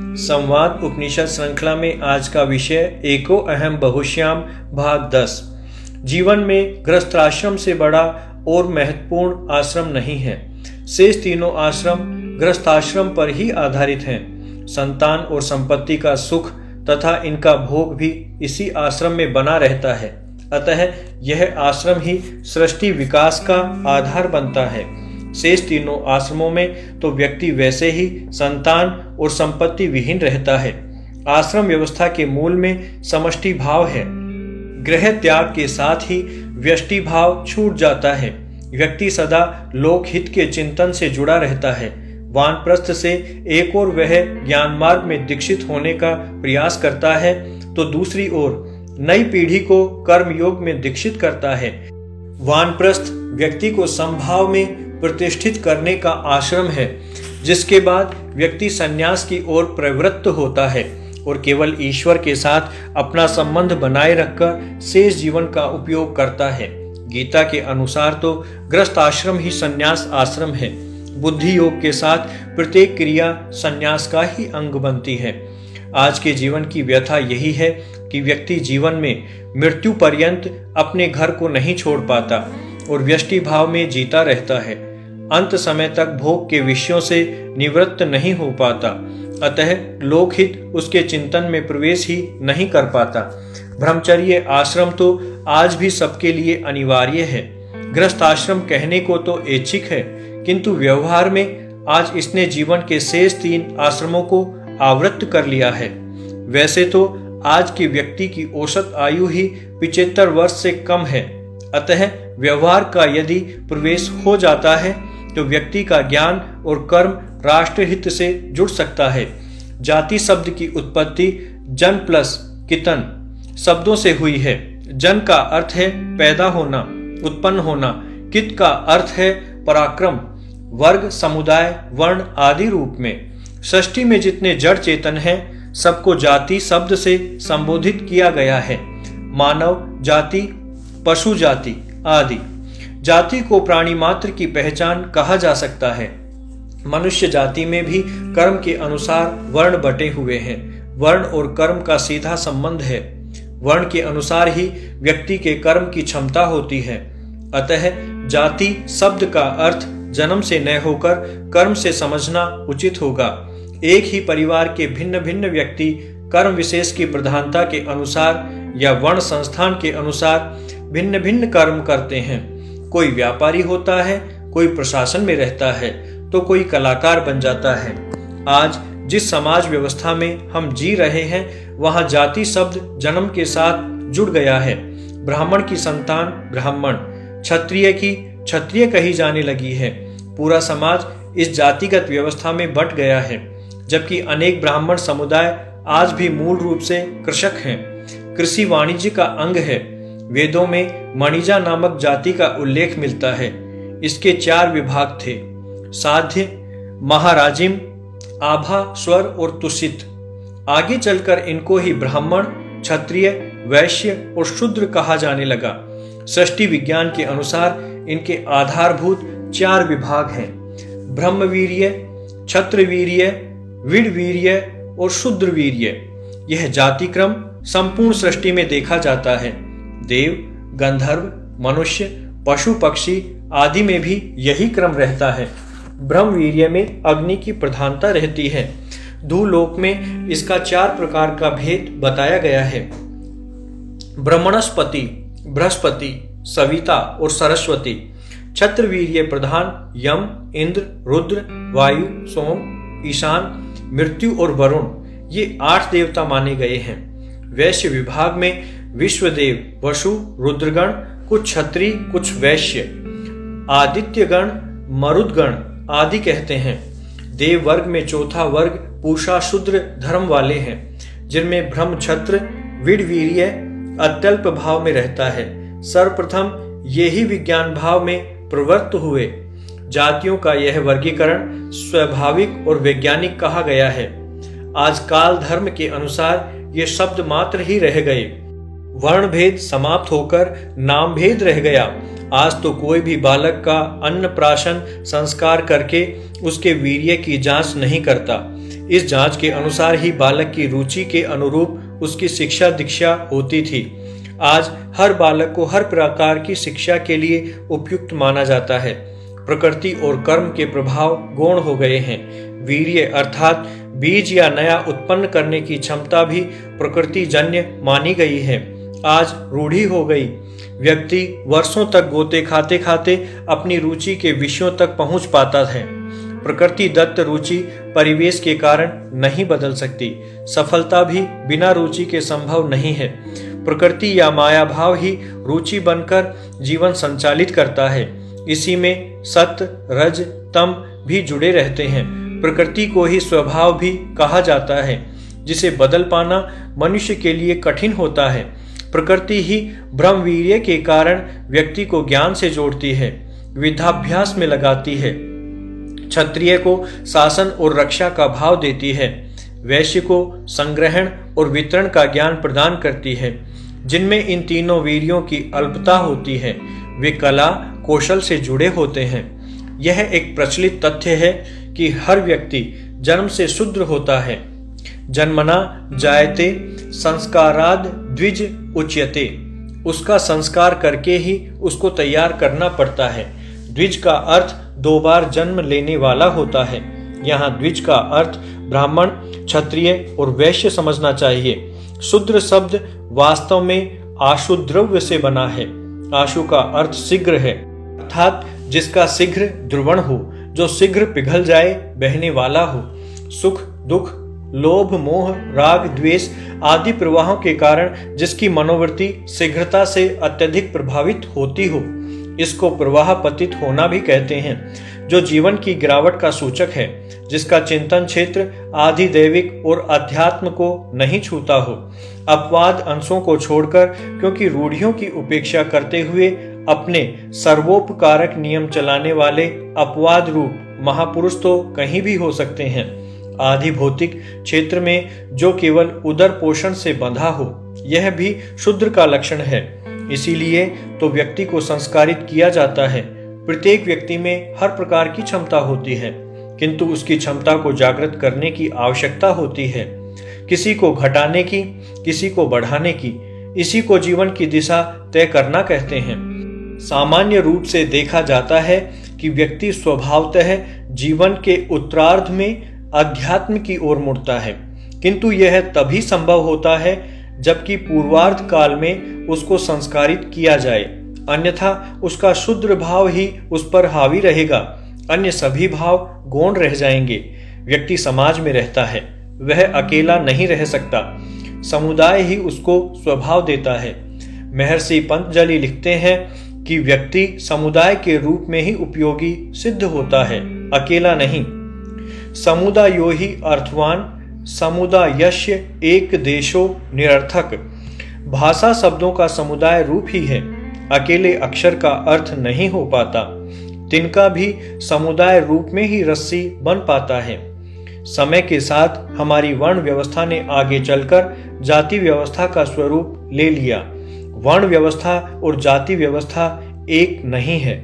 संवाद उपनिषद श्रृंखला में आज का विषय एको अहम बहुश्याम भाग 10। जीवन में गृहस्थाश्रम से बड़ा और महत्वपूर्ण आश्रम नहीं है। शेष तीनों आश्रम गृहस्थाश्रम पर ही आधारित हैं। संतान और संपत्ति का सुख तथा इनका भोग भी इसी आश्रम में बना रहता है। अतः यह आश्रम ही सृष्टि विकास का आधार बनता है। शेष तीनों आश्रमों में तो व्यक्ति वैसे ही संतान और संपत्ति विहीन रहता है। आश्रम व्यवस्था के मूल में समष्टि भाव है। गृह त्याग के साथ ही व्यष्टि भाव छूट जाता है। व्यक्ति सदा लोकहित के चिंतन से जुड़ा रहता है। वानप्रस्थ से एक ओर वह ज्ञान मार्ग में दीक्षित होने का प्रयास करता है तो दूसरी ओर नई पीढ़ी को कर्मयोग में दीक्षित करता है। वानप्रस्थ व्यक्ति को समभाव में प्रतिष्ठित करने का आश्रम है, जिसके बाद व्यक्ति संन्यास की ओर प्रवृत्त होता है और केवल ईश्वर के साथ अपना संबंध बनाए रखकर शेष जीवन का उपयोग करता है। गीता के अनुसार तो गृहस्थ आश्रम ही संन्यास आश्रम है। बुद्धि योग के साथ प्रत्येक क्रिया संन्यास का ही अंग बनती है। आज के जीवन की व्यथा यही है कि व्यक्ति जीवन में मृत्यु पर्यंत अपने घर को नहीं छोड़ पाता और व्यष्टि भाव में जीता रहता है। अंत समय तक भोग के विषयों से निवृत्त नहीं हो पाता। अतः लोकहित उसके चिंतन में प्रवेश ही नहीं कर पाता। ब्रह्मचर्य आश्रम तो आज भी सबके लिए अनिवार्य है। गृहस्थ आश्रम कहने को तो ऐच्छिक है, किंतु व्यवहार में आज इसने जीवन के शेष तीन आश्रमों को आवृत्त कर लिया है। वैसे तो आज के व्यक्ति की औसत आयु ही 75 वर्ष से कम है। अतः व्यवहार का यदि प्रवेश हो जाता है तो व्यक्ति का ज्ञान और कर्म राष्ट्रहित से जुड़ सकता है। जाति शब्द की उत्पत्ति जन प्लस कितन शब्दों से हुई है। जन का अर्थ है पैदा होना, उत्पन्न होना। कित का अर्थ है पराक्रम, वर्ग, समुदाय, वर्ण आदि रूप में। सृष्टि में जितने जड़ चेतन हैं सबको जाति शब्द से संबोधित किया गया है। मानव जाति, पशु जाति आदि। जाति को प्राणी मात्र की पहचान कहा जा सकता है। मनुष्य जाति में भी कर्म के अनुसार वर्ण बटे हुए हैं। वर्ण और कर्म का सीधा संबंध है। वर्ण के अनुसार ही व्यक्ति के कर्म की क्षमता होती है। अतः जाति शब्द का अर्थ जन्म से न होकर कर्म से समझना उचित होगा। एक ही परिवार के भिन्न भिन्न व्यक्ति कर्म विशेष की प्रधानता के अनुसार या वर्ण संस्थान के अनुसार भिन्न भिन्न कर्म करते हैं। कोई व्यापारी होता है, कोई प्रशासन में रहता है, तो कोई कलाकार बन जाता है। आज जिस समाज व्यवस्था में हम जी रहे हैं वहां जाति शब्द जन्म के साथ जुड़ गया है। ब्राह्मण की संतान ब्राह्मण, क्षत्रिय की क्षत्रिय कही जाने लगी है। पूरा समाज इस जातिगत व्यवस्था में बंट गया है, जबकि अनेक ब्राह्मण समुदाय आज भी मूल रूप से कृषक हैं। कृषि वाणिज्य का अंग है। वेदों में मणिजा नामक जाति का उल्लेख मिलता है। इसके 4 विभाग थे: साध्य, महाराजिम, आभा, स्वर और तुषित। आगे चलकर इनको ही ब्राह्मण, क्षत्रिय, वैश्य और शूद्र कहा जाने लगा। सृष्टि विज्ञान के अनुसार इनके आधारभूत 4 विभाग हैं: ब्रह्मवीर्य, क्षत्रवीर्य, विड़वीर्य और शूद्रवीर्य। यह जाति क्रम संपूर्ण सृष्टि में देखा जाता है। देव, गंधर्व, मनुष्य, पशु, पक्षी आदि में भी यही क्रम रहता है। ब्रह्मवीर्य में अग्नि की प्रधानता रहती है। धूलोक में इसका 4 प्रकार का भेद बताया गया है: ब्रह्मणस्पति, बृहस्पति, सविता और सरस्वती। क्षत्रवीर्य प्रधान यम, इंद्र, रुद्र, वायु, सोम, ईशान, मृत्यु और वरुण, ये 8 देवता माने गए हैं। वैश्य विभाग में विश्वदेव, वसु, रुद्रगण, कुछ क्षत्रिय, कुछ वैश्य, आदित्यगण, मरुदगण आदि कहते हैं। देव वर्ग में चौथा वर्ग पूषा शूद्र धर्म वाले हैं, जिनमें ब्रह्म, क्षत्र, विड़वीर्य अत्यल्प भाव में रहता है। सर्वप्रथम ये ही विज्ञान भाव में प्रवृत्त हुए। जातियों का यह वर्गीकरण स्वाभाविक और वैज्ञानिक कहा गया है। आज काल धर्म के अनुसार ये शब्द मात्र ही रह गए। वर्ण भेद समाप्त होकर नाम भेद रह गया। आज तो कोई भी बालक का अन्नप्राशन संस्कार करके उसके वीर्य की जांच नहीं करता। इस जांच के अनुसार ही बालक की रुचि के अनुरूप उसकी शिक्षा दीक्षा होती थी। आज हर बालक को हर प्रकार की शिक्षा के लिए उपयुक्त माना जाता है। प्रकृति और कर्म के प्रभाव गौण हो गए हैं। वीर्य अर्थात बीज या नया उत्पन्न करने की क्षमता भी प्रकृति जन्य मानी गई है। आज रूढ़ी हो गई। व्यक्ति वर्षों तक गोते खाते खाते अपनी रुचि के विषयों तक पहुंच पाता है। प्रकृति दत्त रुचि परिवेश के कारण नहीं बदल सकती। सफलता भी बिना रुचि के संभव नहीं है। प्रकृति या माया भाव ही रुचि बनकर जीवन संचालित करता है। इसी में सत्य रज तम भी जुड़े रहते हैं। प्रकृति को ही स्वभाव भी कहा जाता है, जिसे बदल पाना मनुष्य के लिए कठिन होता है। प्रकृति ही ब्रह्मवीर्य के कारण व्यक्ति को ज्ञान से जोड़ती है, विद्याभ्यास में लगाती है, क्षत्रिय को शासन और रक्षा का भाव देती है, वैश्य को संग्रहण और वितरण का ज्ञान प्रदान करती है। जिनमें इन तीनों वीर्यों की अल्पता होती है, वे कला कौशल से जुड़े होते हैं। यह एक प्रचलित तथ्य है कि हर व्यक्ति जन्म से शूद्र होता है। जन्मना जायते संस्काराद द्विज उच्यते। उसका संस्कार करके ही उसको तैयार करना पड़ता है। द्विज का अर्थ 2 बार जन्म लेने वाला होता है। यहाँ द्विज का अर्थ ब्राह्मण, क्षत्रिय और वैश्य समझना चाहिए। शूद्र शब्द वास्तव में आशु द्रव्य से बना है। आशु का अर्थ शीघ्र है, अर्थात जिसका शीघ्र द्रवण हो, जो शीघ्र पिघल जाए, बहने वाला हो। सुख दुख लोभ मोह राग द्वेष आदि प्रवाहों के कारण जिसकी मनोवृत्ति शीघ्रता से अत्यधिक प्रभावित होती हो, इसको प्रवाह पतित होना भी कहते हैं। जो जीवन की गिरावट का सूचक है, जिसका चिंतन क्षेत्र आदि दैविक और अध्यात्म को नहीं छूता हो। अपवाद अंशों को छोड़कर, क्योंकि रूढ़ियों की उपेक्षा करते हुए अपने सर्वोपकारक नियम चलाने वाले अपवाद रूप महापुरुष तो कहीं भी हो सकते हैं। आदि भौतिक क्षेत्र में जो केवल उदर पोषण से बंधा हो, यह भी शूद्र का लक्षण है। इसीलिए तो व्यक्ति को संस्कारित किया जाता है। प्रत्येक व्यक्ति में हर प्रकार की क्षमता होती है, किंतु उसकी क्षमता को जागृत करने की आवश्यकता होती है। किसी को घटाने की, किसी को बढ़ाने की। इसी को जीवन की दिशा तय करना कहते हैं। सामान्य रूप से देखा जाता है कि व्यक्ति स्वभावतः जीवन के उत्तरार्ध में अध्यात्म की ओर मुड़ता है, किंतु यह तभी संभव होता है जबकि पूर्वार्ध काल में उसको संस्कारित किया जाए। अन्यथा उसका शूद्र भाव ही उस पर हावी रहेगा, अन्य सभी भाव गौण रह जाएंगे। व्यक्ति समाज में रहता है, वह अकेला नहीं रह सकता। समुदाय ही उसको स्वभाव देता है। महर्षि पतंजलि लिखते हैं कि व्यक्ति समुदाय के रूप में ही उपयोगी सिद्ध होता है, अकेला नहीं। समुदायो ही अर्थवान समुदायस्य एक देशो निरर्थक। भाषा शब्दों का समुदाय रूप ही है, अकेले अक्षर का अर्थ नहीं हो पाता। तिनका भी समुदाय रूप में ही रस्सी बन पाता है। समय के साथ हमारी वर्ण व्यवस्था ने आगे चलकर जाति व्यवस्था का स्वरूप ले लिया। वर्ण व्यवस्था और जाति व्यवस्था एक नहीं है।